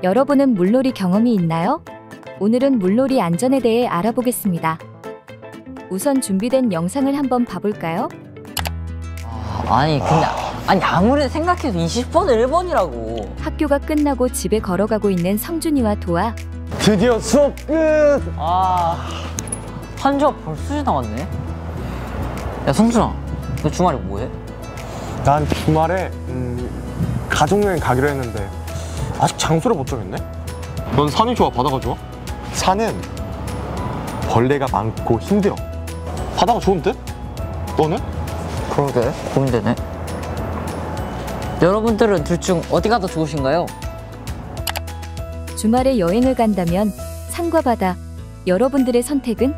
여러분은 물놀이 경험이 있나요? 오늘은 물놀이 안전에 대해 알아보겠습니다. 우선 준비된 영상을 한번 봐볼까요? 아니 아무리 생각해도 20번은 1번이라고. 학교가 끝나고 집에 걸어가고 있는 성준이와 도아. 드디어 수업 끝! 한 주가 벌써 지나갔네. 야 성준아, 너 주말에 뭐해? 난 주말에 가족여행 가기로 했는데 아직 장소를 못 정했네? 넌 산이 좋아, 바다가 좋아? 산은 벌레가 많고 힘들어. 바다가 좋은데? 너는? 그러게, 고민되네. 여러분들은 둘 중 어디가 더 좋으신가요? 주말에 여행을 간다면 산과 바다, 여러분들의 선택은?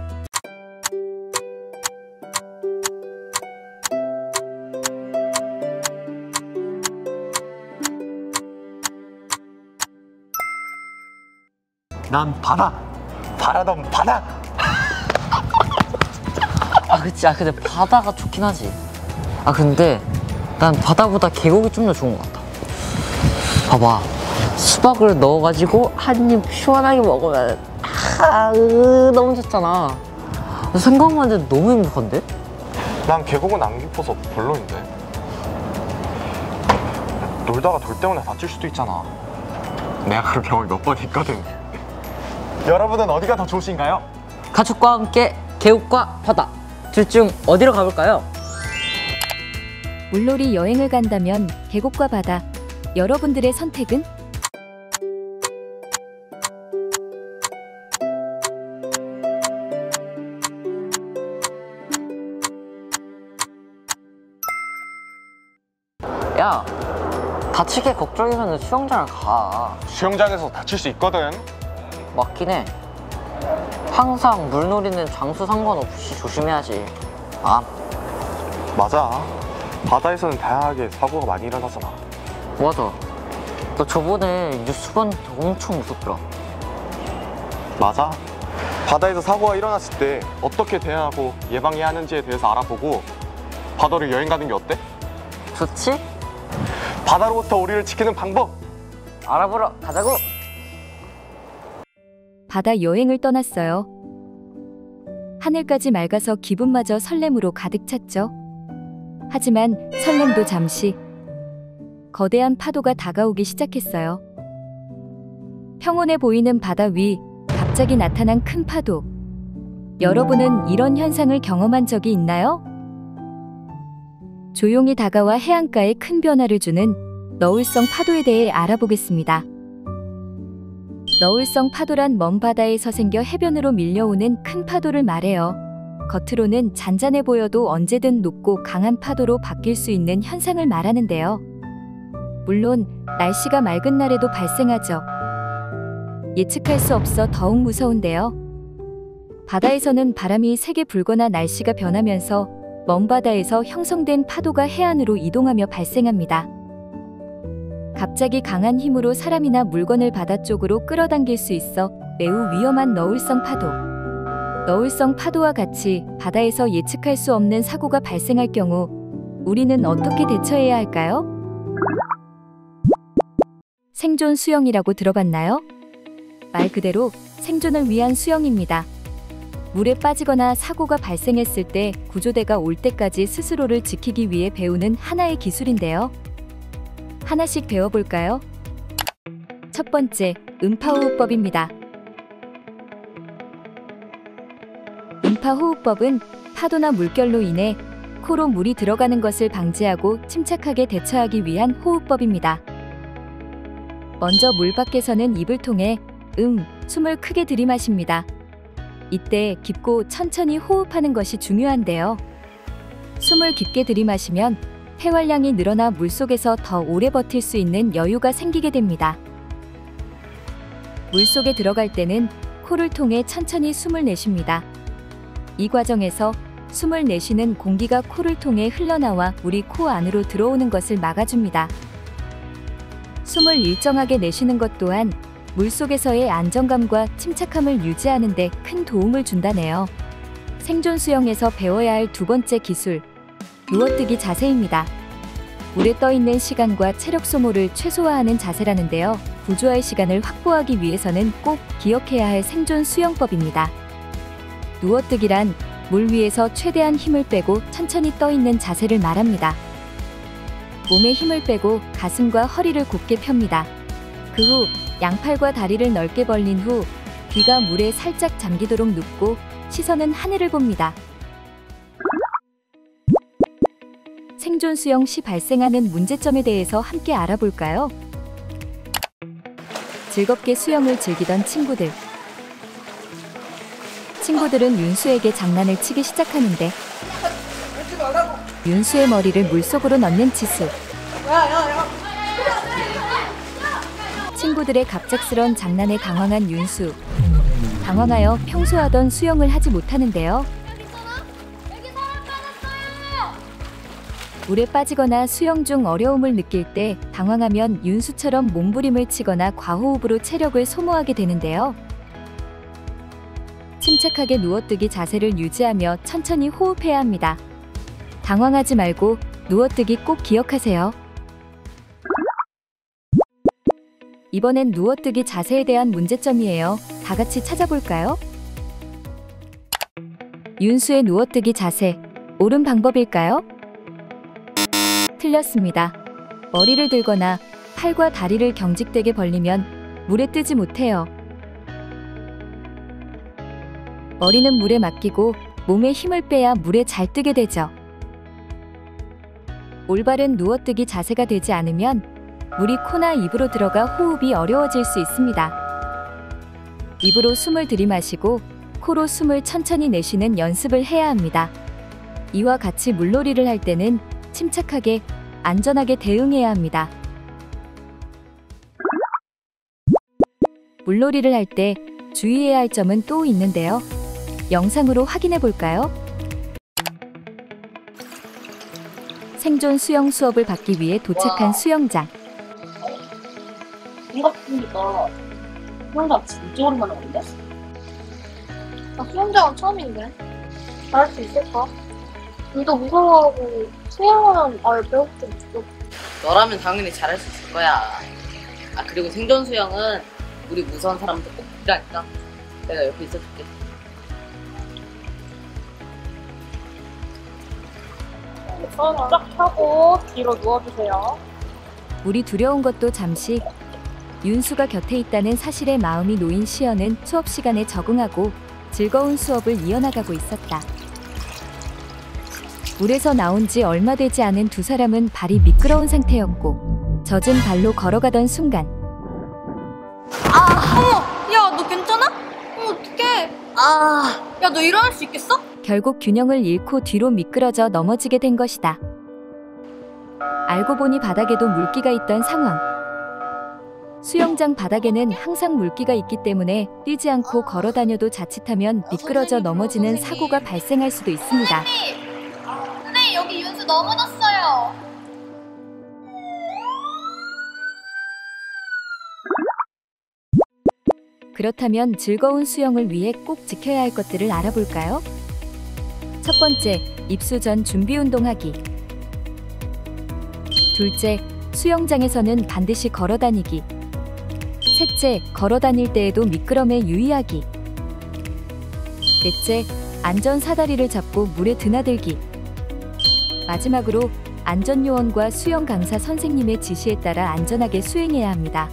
난 바다! 바라던 바다! 그치. 근데 바다가 좋긴 하지. 근데 난 바다보다 계곡이 좀 더 좋은 것 같아. 봐봐, 수박을 넣어가지고 한 입 시원하게 먹으면 너무 좋잖아. 생각만 해도 너무 행복한데? 난 계곡은 안 깊어서 별로인데. 놀다가 돌 때문에 다칠 수도 있잖아. 내가 그런 경험이 몇 번 있거든. 여러분은 어디가 더 좋으신가요? 가족과 함께 계곡과 바다, 둘 중 어디로 가볼까요? 물놀이 여행을 간다면 계곡과 바다, 여러분들의 선택은? 야, 다치게 걱정이면 수영장을 가. 수영장에서 다칠 수 있거든. 맞긴 해. 항상 물놀이는 장소 상관없이 조심해야지. 맞아. 바다에서는 다양하게 사고가 많이 일어나잖아. 맞아. 너 저번에 뉴스 봤는데 엄청 무섭더라. 맞아. 바다에서 사고가 일어났을 때 어떻게 대응하고 예방해야 하는지에 대해서 알아보고 바다로 여행 가는 게 어때? 좋지? 바다로부터 우리를 지키는 방법! 알아보러 가자고! 바다 여행을 떠났어요. 하늘까지 맑아서 기분마저 설렘으로 가득 찼죠. 하지만 설렘도 잠시. 거대한 파도가 다가오기 시작했어요. 평온해 보이는 바다 위, 갑자기 나타난 큰 파도. 여러분은 이런 현상을 경험한 적이 있나요? 조용히 다가와 해안가에 큰 변화를 주는 너울성 파도에 대해 알아보겠습니다. 너울성 파도란 먼 바다에서 생겨 해변으로 밀려오는 큰 파도를 말해요. 겉으로는 잔잔해 보여도 언제든 높고 강한 파도로 바뀔 수 있는 현상을 말하는데요. 물론 날씨가 맑은 날에도 발생하죠. 예측할 수 없어 더욱 무서운데요. 바다에서는 바람이 세게 불거나 날씨가 변하면서 먼 바다에서 형성된 파도가 해안으로 이동하며 발생합니다. 갑자기 강한 힘으로 사람이나 물건을 바다 쪽으로 끌어당길 수 있어 매우 위험한 너울성 파도. 너울성 파도와 같이 바다에서 예측할 수 없는 사고가 발생할 경우 우리는 어떻게 대처해야 할까요? 생존 수영이라고 들어봤나요? 말 그대로 생존을 위한 수영입니다. 물에 빠지거나 사고가 발생했을 때 구조대가 올 때까지 스스로를 지키기 위해 배우는 하나의 기술인데요. 하나씩 배워볼까요? 첫 번째, 음파호흡법입니다. 음파호흡법은 파도나 물결로 인해 코로 물이 들어가는 것을 방지하고 침착하게 대처하기 위한 호흡법입니다. 먼저 물 밖에서는 입을 통해 숨을 크게 들이마십니다. 이때 깊고 천천히 호흡하는 것이 중요한데요. 숨을 깊게 들이마시면 폐활량이 늘어나 물속에서 더 오래 버틸 수 있는 여유가 생기게 됩니다. 물속에 들어갈 때는 코를 통해 천천히 숨을 내쉽니다. 이 과정에서 숨을 내쉬는 공기가 코를 통해 흘러나와 물이 코 안으로 들어오는 것을 막아줍니다. 숨을 일정하게 내쉬는 것 또한 물속에서의 안정감과 침착함을 유지하는 데 큰 도움을 준다네요. 생존 수영에서 배워야 할 두 번째 기술, 누워뜨기 자세입니다. 물에 떠 있는 시간과 체력 소모를 최소화하는 자세라는데요. 구조할 시간을 확보하기 위해서는 꼭 기억해야 할 생존 수영법입니다. 누워뜨기란 물 위에서 최대한 힘을 빼고 천천히 떠 있는 자세를 말합니다. 몸에 힘을 빼고 가슴과 허리를 곧게 펴니다. 그 후 양팔과 다리를 넓게 벌린 후 귀가 물에 살짝 잠기도록 눕고 시선은 하늘을 봅니다. 생존 수영 시 발생하는 문제점에 대해서 함께 알아볼까요? 즐겁게 수영을 즐기던 친구들. 친구들은 윤수에게 장난을 치기 시작하는데 윤수의 머리를 물속으로 넣는 지수. 친구들의 갑작스런 장난에 당황한 윤수. 당황하여 평소 하던 수영을 하지 못하는데요. 물에 빠지거나 수영 중 어려움을 느낄 때 당황하면 윤수처럼 몸부림을 치거나 과호흡으로 체력을 소모하게 되는데요. 침착하게 누워뜨기 자세를 유지하며 천천히 호흡해야 합니다. 당황하지 말고 누워뜨기 꼭 기억하세요. 이번엔 누워뜨기 자세에 대한 문제점이에요. 다 같이 찾아볼까요? 윤수의 누워뜨기 자세, 옳은 방법일까요? 틀렸습니다. 머리를 들거나 팔과 다리를 경직되게 벌리면 물에 뜨지 못해요. 머리는 물에 맡기고 몸에 힘을 빼야 물에 잘 뜨게 되죠. 올바른 누워뜨기 자세가 되지 않으면 물이 코나 입으로 들어가 호흡이 어려워질 수 있습니다. 입으로 숨을 들이마시고 코로 숨을 천천히 내쉬는 연습을 해야 합니다. 이와 같이 물놀이를 할 때는 침착하게 안전하게 대응해야 합니다. 물놀이를 할 때 주의해야 할 점은 또 있는데요. 영상으로 확인해 볼까요? 생존 수영 수업을 받기 위해 도착한 수영장. 생각해보니까 수영장 진짜 오랜만에 왔는데? 나 수영장은 처음인데 잘할 수 있을까? 둘도 무서워하고 수영은 아예 배우고 싶어. 너라면 당연히 잘할 수 있을 거야. 아, 그리고 생존 수영은 우리 무서운 사람들 꼭 필요하니까 내가 옆에 있어줄게. 손 쫙 펴고 뒤로 누워주세요. 물이 두려운 것도 잠시. 윤수가 곁에 있다는 사실에 마음이 놓인 시연은 수업 시간에 적응하고 즐거운 수업을 이어나가고 있었다. 물에서 나온 지 얼마 되지 않은 두 사람은 발이 미끄러운 상태였고 젖은 발로 걸어가던 순간 야, 너 괜찮아? 어떡해. 야, 너 일어날 수 있겠어? 결국 균형을 잃고 뒤로 미끄러져 넘어지게 된 것이다. 알고 보니 바닥에도 물기가 있던 상황. 수영장 바닥에는 항상 물기가 있기 때문에 뛰지 않고 걸어 다녀도 자칫하면 미끄러져 넘어지는 사고가 발생할 수도 있습니다. 선생님, 여기 윤수 넘어졌어요. 그렇다면 즐거운 수영을 위해 꼭 지켜야 할 것들을 알아볼까요? 첫 번째, 입수 전 준비 운동하기. 둘째, 수영장에서는 반드시 걸어 다니기. 셋째, 걸어 다닐 때에도 미끄럼에 유의하기. 넷째, 안전 사다리를 잡고 물에 드나들기. 마지막으로 안전요원과 수영 강사 선생님의 지시에 따라 안전하게 수행해야 합니다.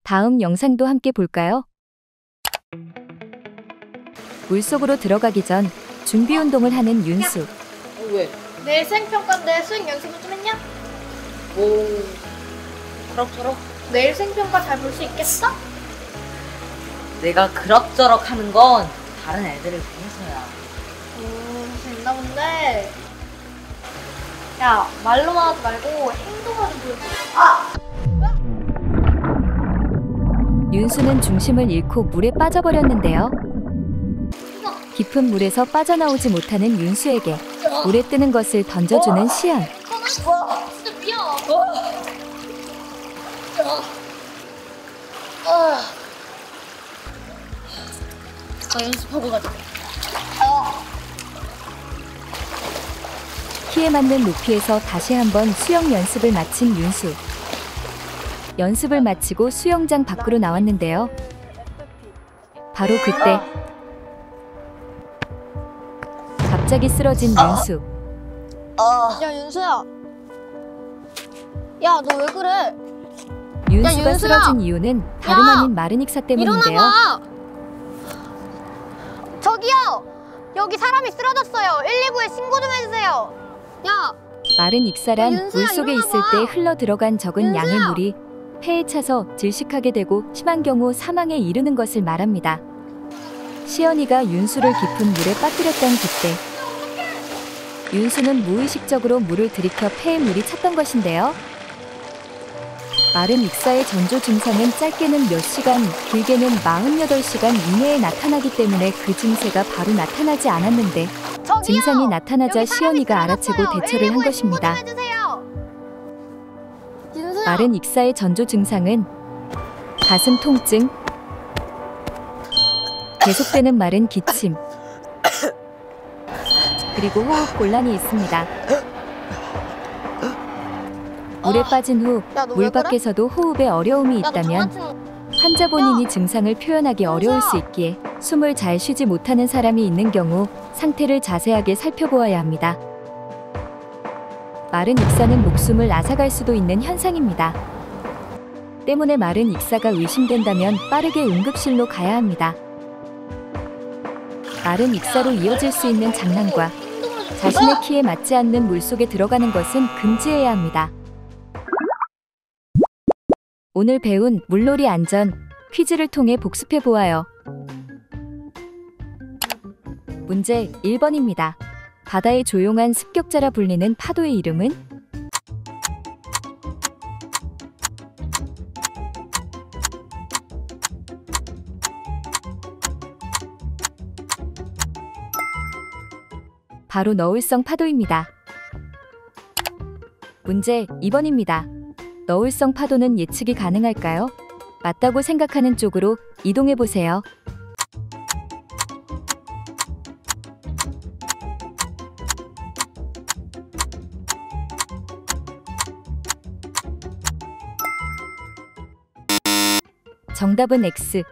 다음 영상도 함께 볼까요? 물속으로 들어가기 전 준비 운동을 하는 윤수. 왜? 내일 수행평가인데 수행 연습을 좀 했냐? 그럭저럭? 내일 수행평가 잘 볼 수 있겠어? 내가 그럭저럭 하는 건 다른 애들을 위해서야. 됐나 본데. 야, 말로만 하지 말고 행동으로 보여줘. 윤수는 중심을 잃고 물에 빠져버렸는데요. 깊은 물에서 빠져나오지 못하는 윤수에게 물에 뜨는 것을 던져주는 시연. 진짜 미안. 연습하고 가자. 키에 맞는 높이에서 다시 한번 수영 연습을 마친 윤수. 연습을 마치고 수영장 밖으로 나왔는데요. 바로 그때 갑자기 쓰러진 윤수. 야, 윤수야. 야, 너 왜 그래? 윤수가 윤수야! 쓰러진 이유는 다름 아닌 마른 익사 때문인데요. 일어나봐. 저기요. 여기 사람이 쓰러졌어요. 119에 신고 좀 해주세요. 야, 마른 익사란 윤수야, 물속에 있을 일어나봐. 때 흘러 들어간 적은 윤수야! 양의 물이 폐에 차서 질식하게 되고 심한 경우 사망에 이르는 것을 말합니다. 시연이가 윤수를 깊은 물에 빠뜨렸던 그때 윤수는 무의식적으로 물을 들이켜 폐에 물이 찼던 것인데요. 마른 익사의 전조 증상은 짧게는 몇 시간, 길게는 48시간 이내에 나타나기 때문에 그 증세가 바로 나타나지 않았는데 저기요. 증상이 나타나자 여기 사람이 시연이가 알아채고 쓰러졌어요. 대처를 한 119에 것입니다. 신고 좀 해주세요. 윤수야. 마른 익사의 전조 증상은 가슴 통증, 계속되는 마른 기침, 그리고 호흡 곤란이 있습니다. 물에 빠진 후 야, 너 물 왜 그래? 밖에서도 호흡에 어려움이 야, 너 있다면 장난치는 환자 본인이 증상을 표현하기 어려울 수 있기에 숨을 잘 쉬지 못하는 사람이 있는 경우 상태를 자세하게 살펴보아야 합니다. 마른 익사는 목숨을 앗아갈 수도 있는 현상입니다. 때문에 마른 익사가 의심된다면 빠르게 응급실로 가야 합니다. 마른 익사로 이어질 수 있는 장난과 자신의 키에 맞지 않는 물속에 들어가는 것은 금지해야 합니다. 오늘 배운 물놀이 안전 퀴즈를 통해 복습해 보아요. 문제 1번입니다. 바다의 조용한 습격자라 불리는 파도의 이름은? 바로 너울성 파도입니다. 문제 2번입니다. 너울성 파도는 예측이 가능할까요? 맞다고 생각하는 쪽으로 이동해 보세요. 정답은 X.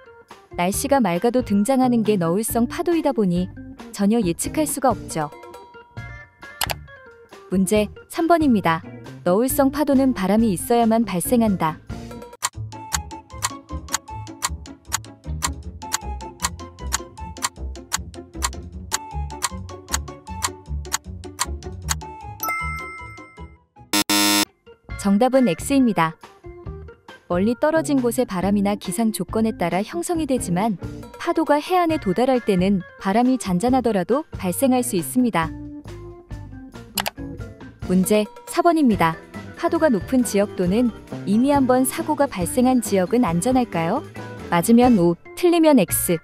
날씨가 맑아도 등장하는 게 너울성 파도이다 보니 전혀 예측할 수가 없죠. 문제 3번입니다. 너울성 파도는 바람이 있어야만 발생한다. 정답은 X입니다. 멀리 떨어진 곳의 바람이나 기상 조건에 따라 형성이 되지만 파도가 해안에 도달할 때는 바람이 잔잔하더라도 발생할 수 있습니다. 문제 4번입니다. 파도가 높은 지역 또는 이미 한번 사고가 발생한 지역은 안전할까요? 맞으면 O, 틀리면 X.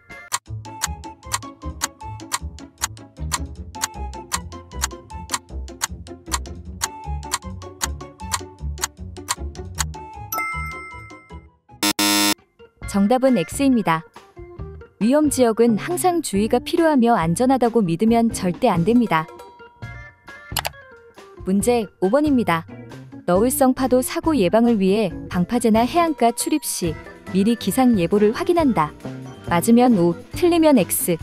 정답은 X입니다. 위험 지역은 항상 주의가 필요하며 안전하다고 믿으면 절대 안 됩니다. 문제 5번입니다. 너울성 파도 사고 예방을 위해 방파제나 해안가 출입 시 미리 기상 예보를 확인한다. 맞으면 O, 틀리면 X.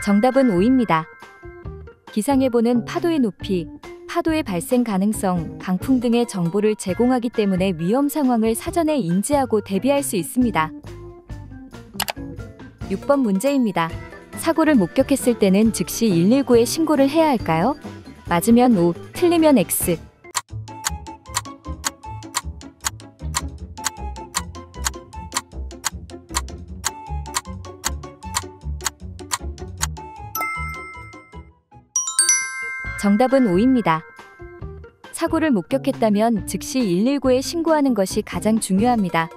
정답은 O입니다. 기상예보는 파도의 높이, 파도의 발생 가능성, 강풍 등의 정보를 제공하기 때문에 위험 상황을 사전에 인지하고 대비할 수 있습니다. 6번 문제입니다. 사고를 목격했을 때는 즉시 119에 신고를 해야 할까요? 맞으면 O, 틀리면 X. 정답은 O입니다. 사고를 목격했다면 즉시 119에 신고하는 것이 가장 중요합니다.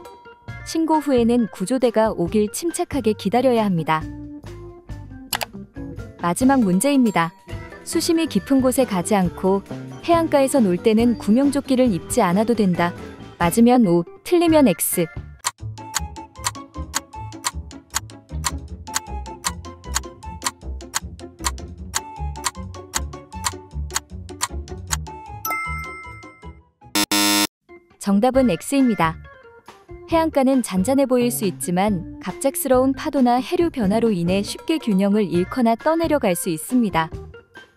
신고 후에는 구조대가 오길 침착하게 기다려야 합니다. 마지막 문제입니다. 수심이 깊은 곳에 가지 않고 해안가에서 놀 때는 구명조끼를 입지 않아도 된다. 맞으면 O, 틀리면 X. 정답은 X입니다. 해안가는 잔잔해 보일 수 있지만 갑작스러운 파도나 해류 변화로 인해 쉽게 균형을 잃거나 떠내려갈 수 있습니다.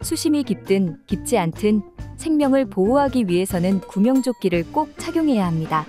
수심이 깊든 깊지 않든 생명을 보호하기 위해서는 구명조끼를 꼭 착용해야 합니다.